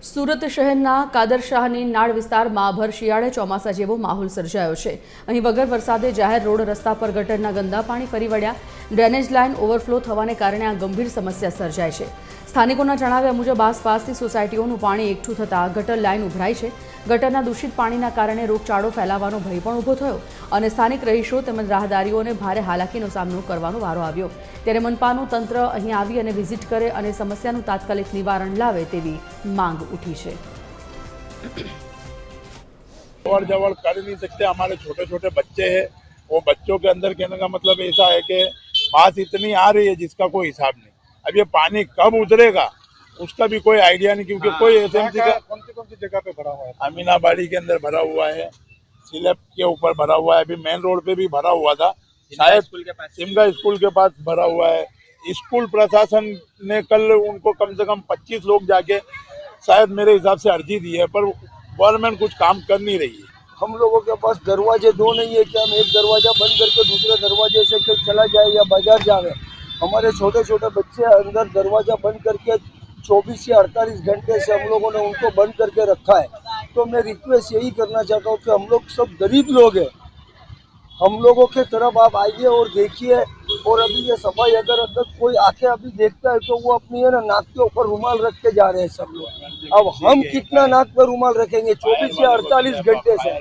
સુરત શહેરના કાદરશાહની નાળ વિસ્તારમાં ભર શિયાળે ચોમાસા જેવો માહોલ સર્જાયો છે। અહીં વગર વરસાદે જાહેર રોડ રસ્તા પર ગટરના ગંદા પાણી ફરી વળ્યા। ડ્રેનેજ લાઇન ઓવરફ્લો થવાને કારણે આ ગંભીર સમસ્યા સર્જાય છે। સ્થાનિકોના જણાવ્યા મુજબ આસપાસની સોસાયટીઓનું પાણી એકઠું થતાં ગટર લાઇન ઉભરાઈ છે। ગટરના દૂષિત પાણીના કારણે રોગચાળો ફેલાવાનો ભય પણ ઊભો થયો અને સ્થાનિક રહીશો તેમજ રાહદારીઓને ભારે હાલાકીનો સામનો કરવાનો વારો આવ્યો। ત્યારે મનપાનું તંત્ર અહીં આવી અને વિઝિટ કરે અને સમસ્યાનું તાત્કાલિક નિવારણ લાવે તેવી માંગ उठी है। और जवड़ कर नहीं सकते, हमारे छोटे छोटे बच्चे हैं, वो बच्चों के अंदर कहने का मतलब ऐसा है कि बात इतनी आ रही है जिसका कोई हिसाब नहीं। अब ये पानी कब उतरेगा उसका भी कोई आइडिया नहीं, क्योंकि कोई एसएमसी का कौन सी जगह पे भरा हुआ है? अमीनाबाड़ी के अंदर भरा हुआ है, सिलेब के ऊपर भरा हुआ है, अभी मेन रोड पे भी भरा हुआ था, शायद सिमगा स्कूल के पास भरा हुआ है। स्कूल प्रशासन ने कल उनको कम से कम 25 लोग जाके शायद मेरे हिसाब से अर्जी दी है, पर गवर्नमेंट कुछ काम कर नहीं रही है। हम लोगों के पास दरवाजे दो नहीं है कि हम एक दरवाजा बंद करके दूसरे दरवाजे से कहीं चला जाए या बाजार जाए। हमारे छोटे छोटे बच्चे अंदर दरवाजा बंद करके 24 से 48 घंटे से हम लोगों ने उनको बंद करके रखा है। तो मैं रिक्वेस्ट यही करना चाहता हूँ कि हम लोग सब गरीब लोग हैं, हम लोगों के तरफ आप आइए और देखिए। और अभी ये सफाई अगर कोई आके अभी देखता है तो वो अपनी है ना नाक के ऊपर रुमाल रख के जा रहे हैं सब लोग। अब हम कितना नाक पर रुमाल रखेंगे 24 से 48 घंटे से।